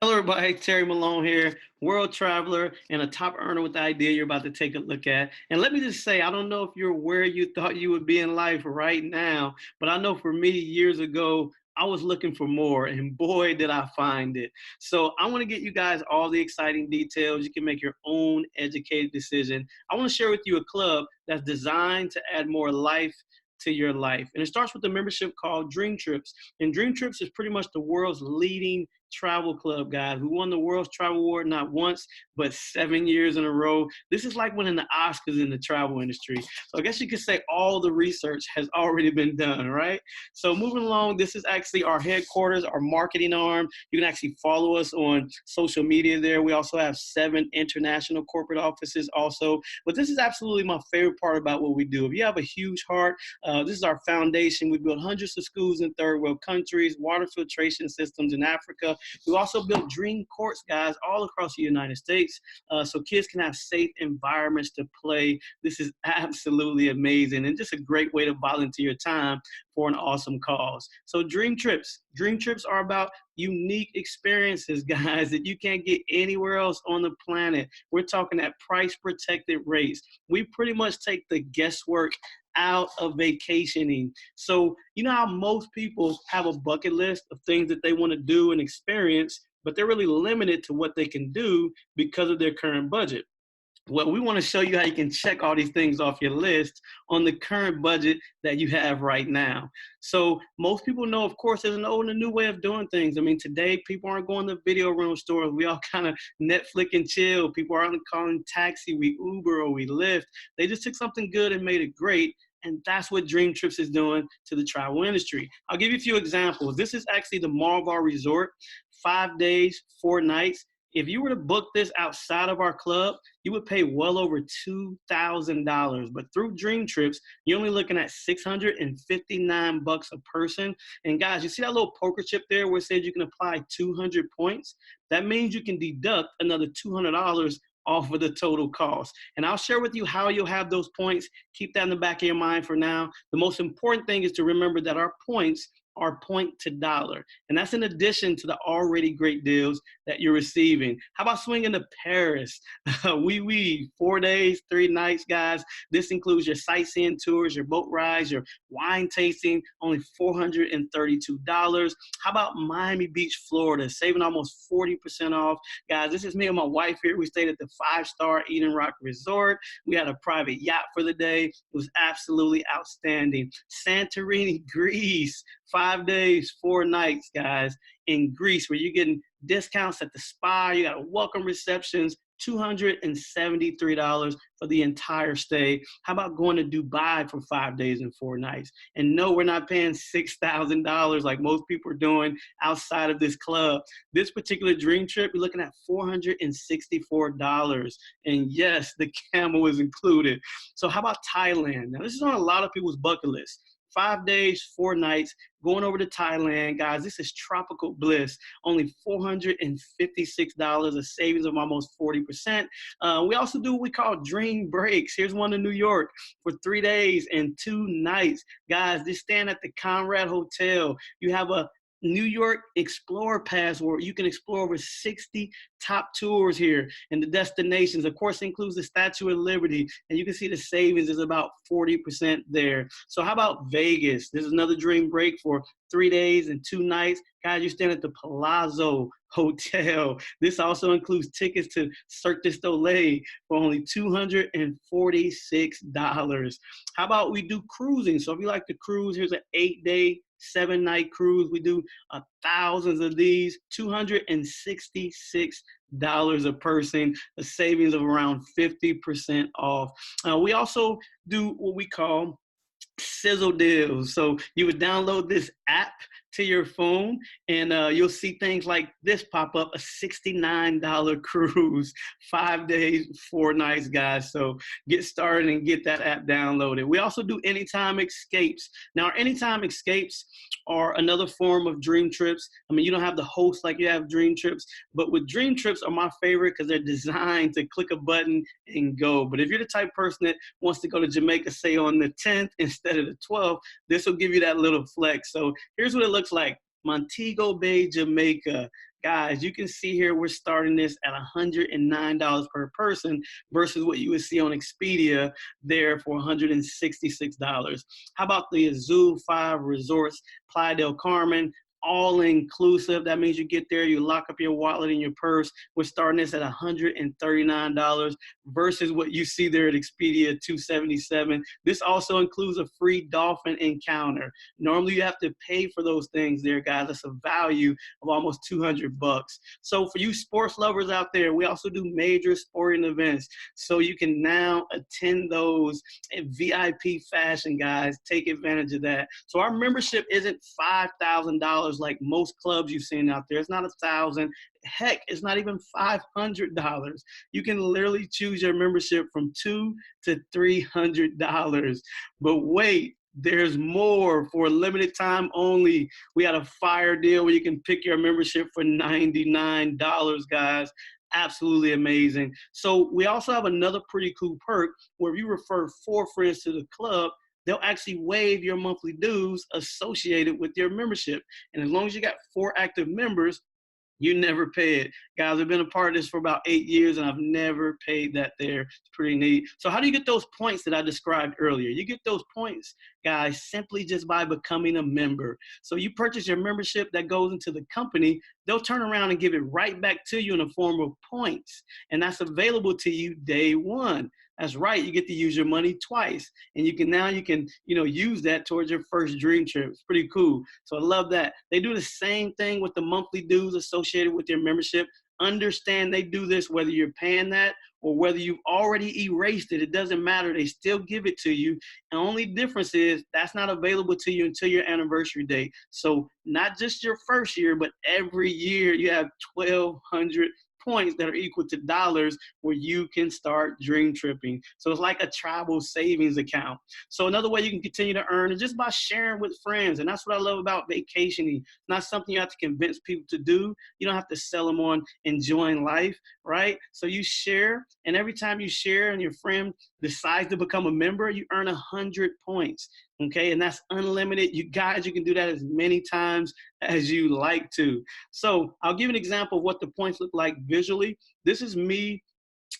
Hello, everybody. Terry Malone here, world traveler and a top earner with the idea you're about to take a look at. And let me just say, I don't know if you're where you thought you would be in life right now, but I know for me, years ago, I was looking for more, and boy, did I find it. So I want to get you guys all the exciting details. You can make your own educated decision. I want to share with you a club that's designed to add more life to your life. And it starts with a membership called Dream Trips. And Dream Trips is pretty much the world's leading travel club, guys. We won the World's Travel Award not once, but 7 years in a row. This is like winning the Oscars in the travel industry. So I guess you could say all the research has already been done, right? So moving along, this is actually our headquarters, our marketing arm. You can actually follow us on social media there. We also have 7 international corporate offices also. But this is absolutely my favorite part about what we do. If you have a huge heart, this is our foundation. We built hundreds of schools in third world countries, water filtration systems in Africa. We also built dream courts, guys, all across the United States, so kids can have safe environments to play. This is absolutely amazing and just a great way to volunteer your time for an awesome cause. So dream trips. Dream trips are about unique experiences, guys, that you can't get anywhere else on the planet. We're talking at price protected rates. We pretty much take the guesswork out of vacationing. So, you know how most people have a bucket list of things that they want to do and experience, but they're really limited to what they can do because of their current budget. Well, we want to show you how you can check all these things off your list on the current budget that you have right now. So most people know, of course, there's an old and a new way of doing things. I mean, today people aren't going to video room stores. We all kind of Netflix and chill. People aren't calling taxi, we Uber or we Lyft. They just took something good and made it great. And that's what Dream Trips is doing to the travel industry. I'll give you a few examples. This is actually the Marvar Resort, 5 days, 4 nights. If you were to book this outside of our club, you would pay well over $2,000. But through Dream Trips, you're only looking at $659 a person. And guys, you see that little poker chip there where it says you can apply 200 points? That means you can deduct another $200 off of the total cost. And I'll share with you how you'll have those points. Keep that in the back of your mind for now. The most important thing is to remember that our points are point to dollar. And that's in addition to the already great deals that you're receiving. How about swinging to Paris? We 4 days, 3 nights, guys. This includes your sightseeing tours, your boat rides, your wine tasting, only $432. How about Miami Beach, Florida, saving almost 40% off? Guys, this is me and my wife here. We stayed at the 5-star Eden Rock Resort. We had a private yacht for the day. It was absolutely outstanding. Santorini, Greece, 5 days, 4 nights, guys, in Greece, where you're getting discounts at the spa. You got welcome receptions, $273 for the entire stay. How about going to Dubai for 5 days and 4 nights? And no, we're not paying $6,000 like most people are doing outside of this club. This particular dream trip, you're looking at $464. And yes, the camel is included. So how about Thailand? Now, this is on a lot of people's bucket list. 5 days, 4 nights, going over to Thailand, guys. This is tropical bliss. Only $456, a savings of almost 40%. We also do what we call dream breaks. Here's one in New York for 3 days and 2 nights. Guys, just stand at the Conrad Hotel. You have a New York Explorer Pass where you can explore over 60 top tours here and the destinations. Of course, it includes the Statue of Liberty, and you can see the savings is about 40% there. So how about Vegas? This is another dream break for 3 days and 2 nights. Guys, you stand at the Palazzo Hotel. This also includes tickets to Cirque du Soleil for only $246. How about we do cruising? So if you like to cruise, here's an 8-day, 7-night cruise. We do thousands of these, $266 a person, a savings of around 50% off. We also do what we call sizzle deals. So you would download this app to your phone and you'll see things like this pop up, a $69 cruise, 5 days, 4 nights, guys. So get started and get that app downloaded. We also do anytime escapes. Now, our anytime escapes are another form of dream trips. I mean, you don't have the host like you have dream trips, but with dream trips are my favorite because they're designed to click a button and go. But if you're the type of person that wants to go to Jamaica, say on the 10th instead of the 12th, this will give you that little flex. So here's what it looks like. Montego Bay, Jamaica. Guys, you can see here we're starting this at $109 per person versus what you would see on Expedia there for $166. How about the Azul 5 Resorts, Playa del Carmen? All inclusive. That means you get there, you lock up your wallet and your purse. We're starting this at $139 versus what you see there at Expedia, $277. This also includes a free dolphin encounter. Normally you have to pay for those things there, guys. That's a value of almost 200 bucks. So for you sports lovers out there, we also do major sporting events. So you can now attend those in VIP fashion, guys. Take advantage of that. So our membership isn't $5,000 like most clubs you've seen out there. It's not $1,000. Heck, it's not even $500. You can literally choose your membership from $200 to $300. But wait, there's more. For a limited time only, we had a fire deal where you can pick your membership for $99, guys. Absolutely amazing. So we also have another pretty cool perk where if you refer 4 friends to the club, they'll actually waive your monthly dues associated with your membership. And as long as you got 4 active members, you never pay it. Guys, I've been a part of this for about 8 years and I've never paid that there. It's pretty neat. So how do you get those points that I described earlier? You get those points, guys, simply just by becoming a member. So you purchase your membership that goes into the company, they'll turn around and give it right back to you in the form of points. And that's available to you day one. That's right, you get to use your money twice. And you can use that towards your first dream trip. It's pretty cool. So I love that. They do the same thing with the monthly dues associated with your membership. Understand they do this whether you're paying that or whether you've already erased it. It doesn't matter. They still give it to you. The only difference is that's not available to you until your anniversary date. So not just your first year, but every year you have 1,200 points that are equal to dollars where you can start dream tripping. So it's like a travel savings account. So another way you can continue to earn is just by sharing with friends. And that's what I love about vacationing. It's not something you have to convince people to do. You don't have to sell them on enjoying life, right? So you share, and every time you share and your friend decides to become a member, you earn 100 points. Okay, and that's unlimited. You guys, you can do that as many times as you like to. So I'll give an example of what the points look like visually. This is me,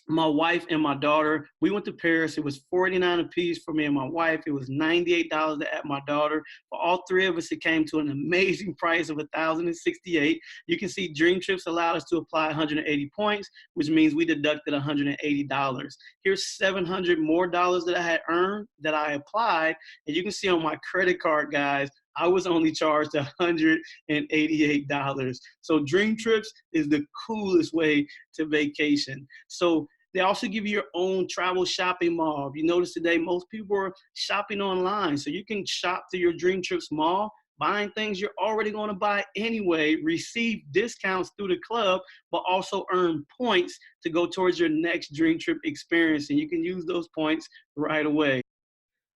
my wife, and my daughter. We went to Paris. It was $49 a piece for me and my wife. It was $98 to add my daughter. For all 3 of us, it came to an amazing price of $1,068. You can see Dream Trips allowed us to apply 180 points, which means we deducted $180. Here's 700 more dollars that I had earned that I applied. And you can see on my credit card, guys, I was only charged $188. So Dream Trips is the coolest way to vacation. So they also give you your own travel shopping mall. You notice today most people are shopping online. So you can shop through your Dream Trips mall, buying things you're already going to buy anyway, receive discounts through the club, but also earn points to go towards your next Dream Trip experience. And you can use those points right away.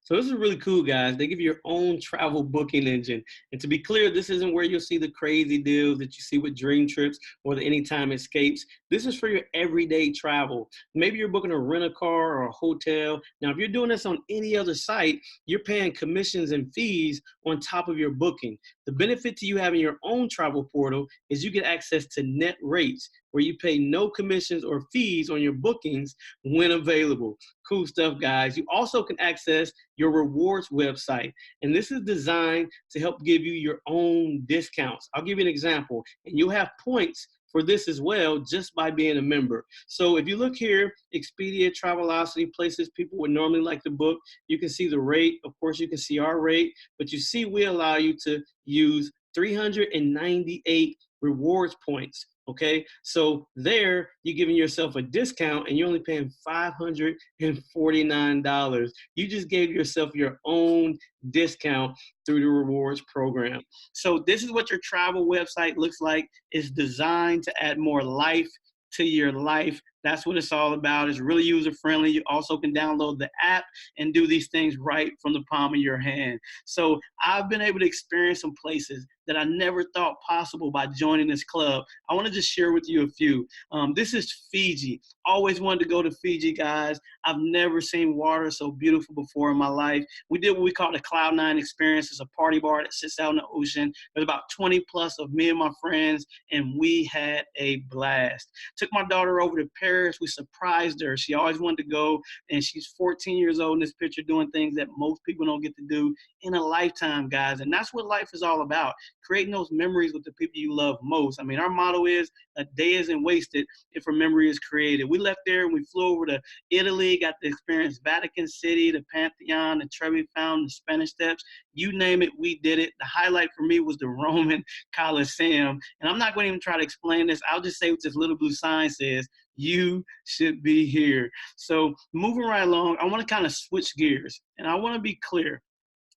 So this is really cool, guys. They give you your own travel booking engine. And to be clear, this isn't where you'll see the crazy deals that you see with Dream Trips or the Anytime Escapes. This is for your everyday travel. Maybe you're booking a rent-a-car or a hotel. Now, if you're doing this on any other site, you're paying commissions and fees on top of your booking. The benefit to you having your own travel portal is you get access to net rates, where you pay no commissions or fees on your bookings when available. Cool stuff, guys. You also can access your rewards website, and this is designed to help give you your own discounts. I'll give you an example, and you'll have points for this as well just by being a member. So if you look here, Expedia, Travelocity, places people would normally like to book, you can see the rate. Of course, you can see our rate, but you see we allow you to use 398 rewards points. Okay, so there you're giving yourself a discount and you're only paying $549. You just gave yourself your own discount through the rewards program. So this is what your travel website looks like. It's designed to add more life to your life That's what it's all about. It's really user friendly. You also can download the app and do these things right from the palm of your hand. So I've been able to experience some places that I never thought possible by joining this club. I want to just share with you a few. This is Fiji. Always wanted to go to Fiji, guys. I've never seen water so beautiful before in my life. We did what we call the Cloud Nine experience. It's a party bar that sits out in the ocean. There's about 20 plus of me and my friends, and we had a blast. Took my daughter over to Paris. We surprised her. She always wanted to go, and she's 14 years old in this picture doing things that most people don't get to do in a lifetime, guys. And that's what life is all about, creating those memories with the people you love most. I mean, our motto is a day isn't wasted if a memory is created. We left there and we flew over to Italy, got to experience Vatican City, the Pantheon, the Trevi Fountain, the Spanish Steps. You name it, we did it. The highlight for me was the Roman Colosseum. And I'm not going to even try to explain this. I'll just say what this little blue sign says: you should be here. So moving right along, I want to kind of switch gears, and I want to be clear.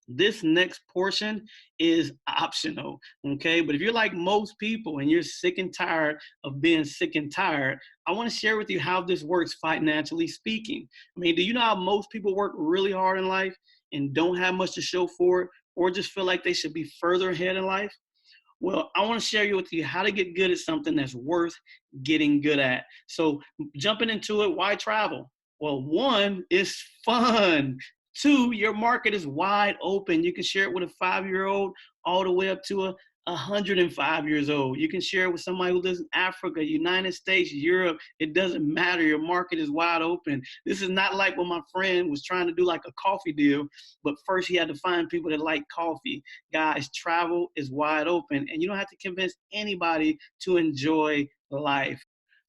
This next portion is optional, okay? But if you're like most people and you're sick and tired of being sick and tired, I want to share with you how this works financially speaking. I mean, do you know how most people work really hard in life and don't have much to show for it, or just feel like they should be further ahead in life? Well, I want to share with you how to get good at something that's worth getting good at. So jumping into it, why travel? Well, one, it's fun. Two, your market is wide open. You can share it with a 5-year-old all the way up to a 105 years old. You can share it with somebody who lives in Africa, United States, Europe. It doesn't matter. Your market is wide open. This is not like when my friend was trying to do like a coffee deal, but first he had to find people that like coffee. Guys, travel is wide open, and you don't have to convince anybody to enjoy life.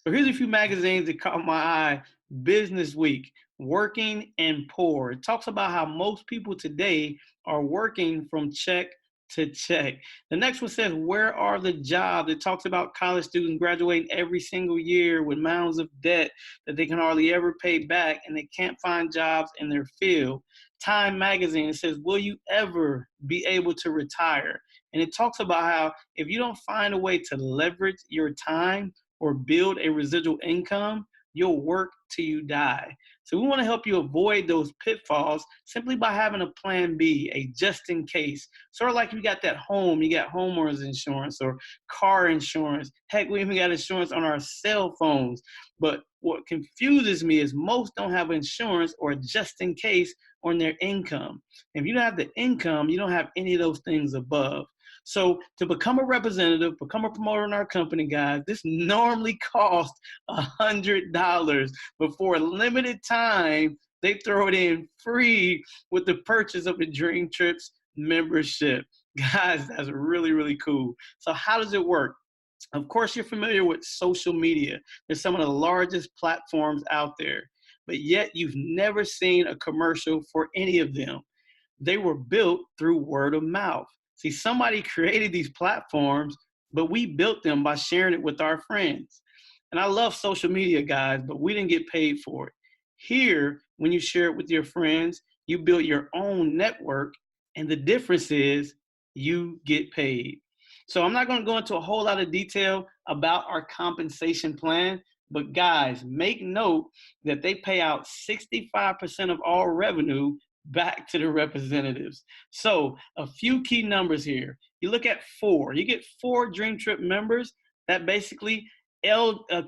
So here's a few magazines that caught my eye. Business Week, Working and Poor. It talks about how most people today are working from check to check. The next one says, where are the jobs? It talks about college students graduating every single year with mounds of debt that they can hardly ever pay back, and they can't find jobs in their field. Time magazine, it says, will you ever be able to retire? And it talks about how if you don't find a way to leverage your time or build a residual income, you'll work till you die. So we want to help you avoid those pitfalls simply by having a plan B, a just in case. Sort of like you got that home, you got homeowners insurance or car insurance. Heck, we even got insurance on our cell phones. But what confuses me is most don't have insurance or just in case on their income. If you don't have the income, you don't have any of those things above. So to become a representative, become a promoter in our company, guys, this normally costs $100. But for a limited time, they throw it in free with the purchase of a Dream Trips membership. Guys, that's really, really cool. So how does it work? Of course, you're familiar with social media. They're some of the largest platforms out there, but yet you've never seen a commercial for any of them. They were built through word of mouth. See, somebody created these platforms, but we built them by sharing it with our friends. And I love social media, guys, but we didn't get paid for it. Here, when you share it with your friends, you build your own network, and the difference is you get paid. So I'm not going to go into a whole lot of detail about our compensation plan, but guys, make note that they pay out 65% of all revenue back to the representatives. So a few key numbers here. You look at 4. You get 4 Dream Trip members. That basically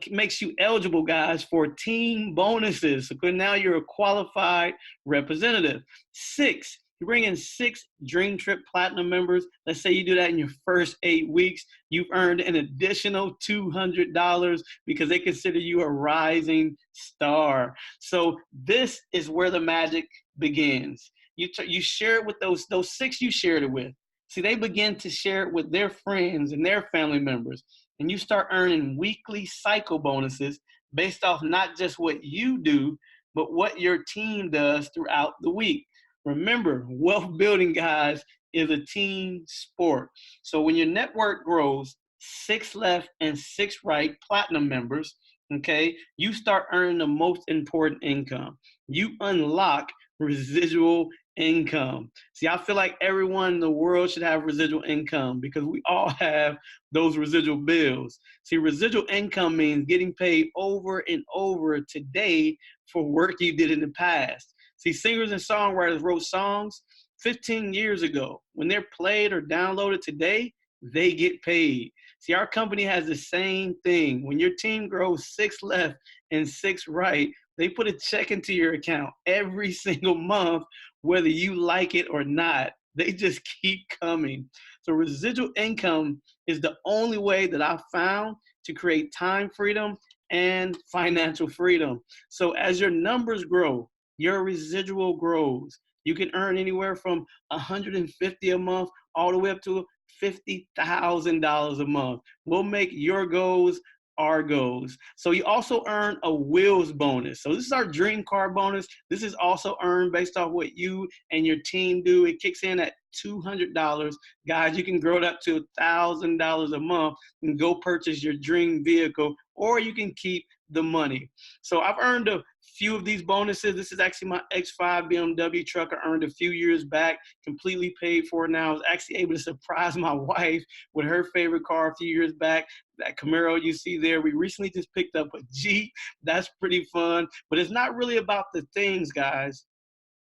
makes you eligible, guys, for team bonuses. So now you're a qualified representative. 6. You bring in 6 Dream Trip Platinum members. Let's say you do that in your first 8 weeks. You've earned an additional $200 because they consider you a rising star. So this is where the magic begins. You share it with those 6 you shared it with. See, they begin to share it with their friends and their family members. And you start earning weekly cycle bonuses based off not just what you do, but what your team does throughout the week. Remember, wealth building, guys, is a team sport. So when your network grows, 6 left and 6 right platinum members, okay, you start earning the most important income. You unlock residual income. See, I feel like everyone in the world should have residual income because we all have those residual bills. See, residual income means getting paid over and over today for work you did in the past. See, singers and songwriters wrote songs 15 years ago. When they're played or downloaded today, they get paid. See, our company has the same thing. When your team grows 6 left and 6 right, they put a check into your account every single month, whether you like it or not. They just keep coming. So residual income is the only way that I've found to create time freedom and financial freedom. So as your numbers grow, your residual grows. You can earn anywhere from 150 a month all the way up to $50,000 a month. We'll make your goals our goals. So you also earn a wheels bonus. So this is our dream car bonus. This is also earned based off what you and your team do. It kicks in at $200. Guys, you can grow it up to $1,000 a month and go purchase your dream vehicle, or you can keep the money. So I've earned a few of these bonuses. This is actually my X5 BMW truck I earned a few years back, completely paid for now. I was actually able to surprise my wife with her favorite car a few years back. That Camaro you see there. We recently just picked up a Jeep. That's pretty fun. But it's not really about the things, guys.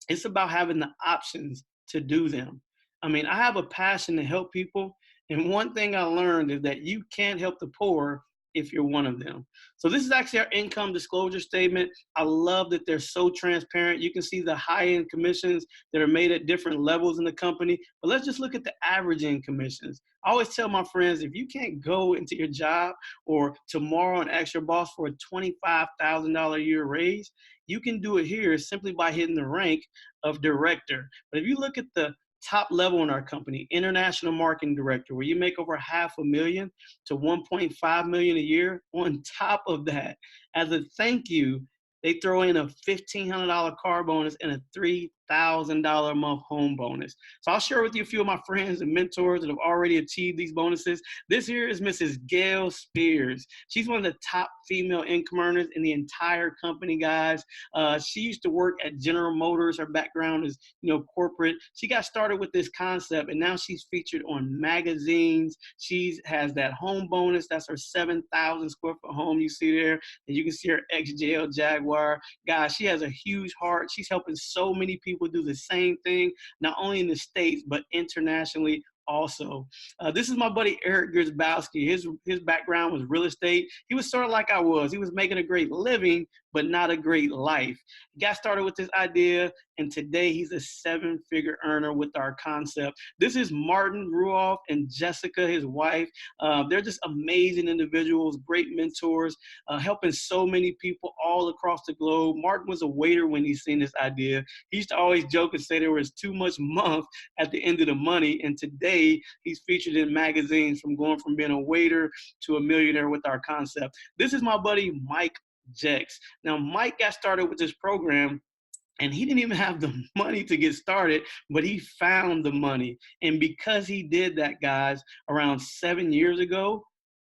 It's about having the options to do them. I mean, I have a passion to help people. And one thing I learned is that you can't help the poor if you're one of them. So this is actually our income disclosure statement. I love that they're so transparent. You can see the high-end commissions that are made at different levels in the company. But let's just look at the average end commissions. I always tell my friends, if you can't go into your job or tomorrow and ask your boss for a $25,000 a year raise, you can do it here simply by hitting the rank of director. But if you look at the top level in our company, international marketing director, where you make over $500,000 to $1.5 million a year. On top of that, as a thank you, they throw in a $1,500 car bonus and a $3,000 a month home bonus. So I'll share with you a few of my friends and mentors that have already achieved these bonuses. This here is Mrs. Gail Spears. She's one of the top female income earners in the entire company, guys. She used to work at General Motors. Her background is, corporate. She got started with this concept, and now she's featured on magazines. She has that home bonus. That's her 7,000 square foot home you see there. And you can see her XJL Jaguar. Guys, she has a huge heart. She's helping so many people do the same thing, not only in the States, but internationally also. This is my buddy Eric Grzybowski. His background was real estate. He was sort of like I was. He was making a great living, but not a great life. He got started with this idea, and today he's a 7-figure earner with our concept. This is Martin Ruoff and Jessica, his wife. They're just amazing individuals, great mentors, helping so many people all across the globe. Martin was a waiter when he seen this idea. He used to always joke and say there was too much month at the end of the money, and today he's featured in magazines from being a waiter to a millionaire with our concept. This is my buddy Mike Jex. Now, Mike got started with this program, and he didn't even have the money to get started, but he found the money. And because he did that, guys, around 7 years ago,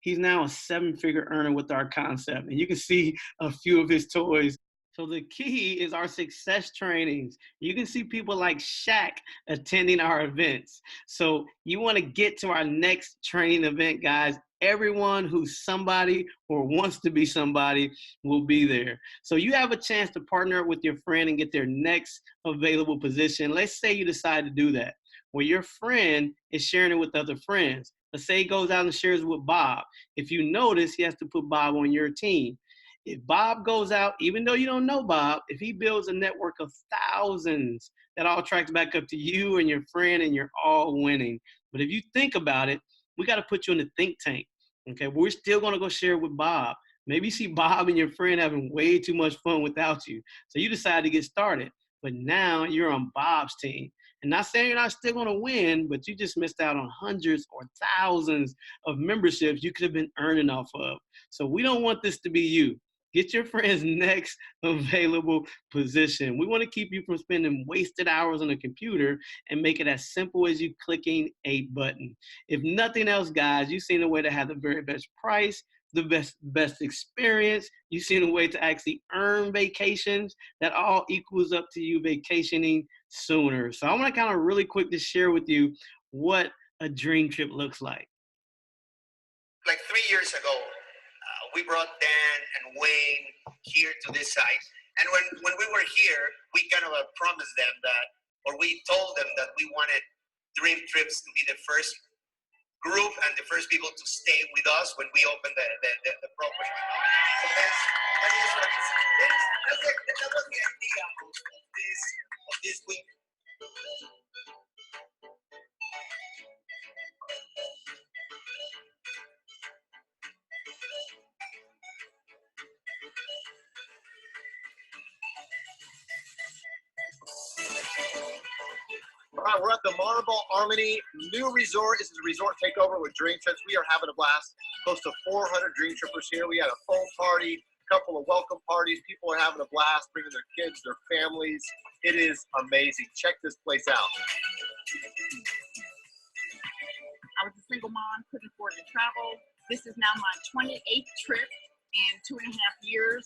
he's now a 7-figure earner with our concept. And you can see a few of his toys. So the key is our success trainings. You can see people like Shaq attending our events. So you want to get to our next training event, guys. Everyone who's somebody or wants to be somebody will be there. So you have a chance to partner up with your friend and get their next available position. Let's say you decide to do that. Well, your friend is sharing it with other friends. Let's say he goes out and shares it with Bob. If you notice, he has to put Bob on your team. If Bob goes out, even though you don't know Bob, if he builds a network of thousands, that all tracks back up to you and your friend, and you're all winning. But if you think about it, we got to put you in the think tank. Okay, but we're still going to go share with Bob. Maybe you see Bob and your friend having way too much fun without you. So you decide to get started. But now you're on Bob's team. And not saying you're not still going to win, but you just missed out on hundreds or thousands of memberships you could have been earning off of. So we don't want this to be you. Get your friend's next available position. We want to keep you from spending wasted hours on a computer and make it as simple as you clicking a button. If nothing else, guys, you've seen a way to have the very best price, the best experience. You've seen a way to actually earn vacations. That all equals up to you vacationing sooner. So I want to kind of really quick to share with you what a dream trip looks like. Like 3 years ago, we brought Dan and Wayne here to this site. And when we were here, we kind of promised them that, or we told them that we wanted Dream Trips to be the first group and the first people to stay with us when we open the property. So that was the idea of this week. All right, we're at the Marble Harmony new resort. This is a resort takeover with Dream Trips. We are having a blast. Close to 400 Dream Trippers here. We had a foam party, a couple of welcome parties. People are having a blast, bringing their kids, their families. It is amazing. Check this place out. I was a single mom, couldn't afford to travel. This is now my 28th trip in 2.5 years,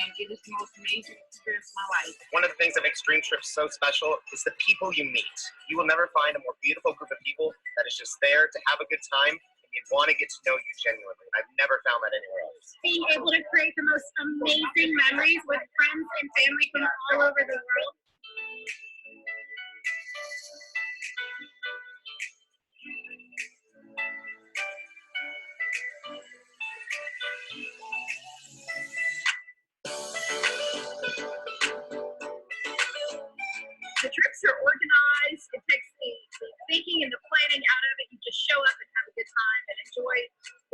and it is the most amazing experience of my life. One of the things that makes Dream Trips so special is the people you meet. You will never find a more beautiful group of people that is just there to have a good time and you want to get to know you genuinely. I've never found that anywhere else. Being able to create the most amazing memories with friends and family from all over the world. The trips are organized. It takes the thinking and the planning out of it. You just show up and have a good time and enjoy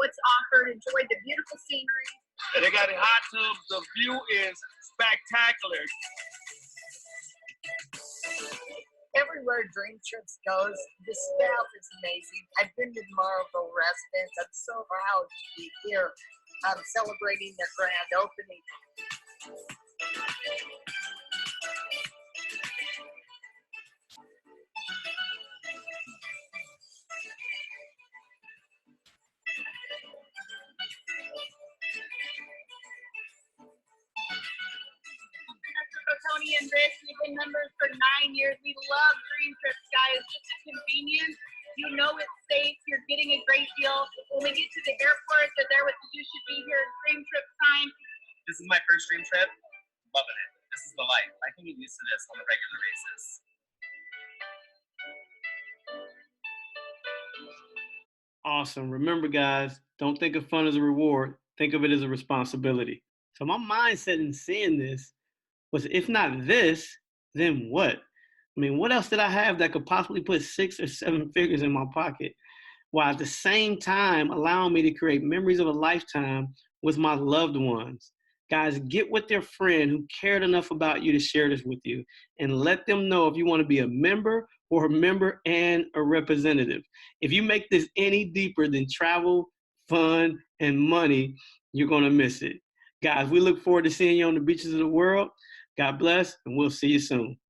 what's offered, enjoy the beautiful scenery. They got hot tubs. The view is spectacular. Everywhere Dream Trips goes, the staff is amazing. I've been to Marble residents. I'm so proud to be here celebrating their grand opening. Tony and Rich, we've been members for 9 years. We love Dream Trips, guys. Just the convenience. You know it's safe. You're getting a great deal. When we get to the airport, they're there with the "You should be here" Dream Trip time. This is my first Dream Trip. Loving it. This is the life. I can get used to this on a regular basis. Awesome. Remember, guys, don't think of fun as a reward. Think of it as a responsibility. So my mindset in seeing this was, if not this, then what? I mean, what else did I have that could possibly put 6 or 7 figures in my pocket, while at the same time allowing me to create memories of a lifetime with my loved ones? Guys, get with their friend who cared enough about you to share this with you, and let them know if you want to be a member or a member and a representative. If you make this any deeper than travel, fun, and money, you're going to miss it. Guys, we look forward to seeing you on the beaches of the world. God bless, and we'll see you soon.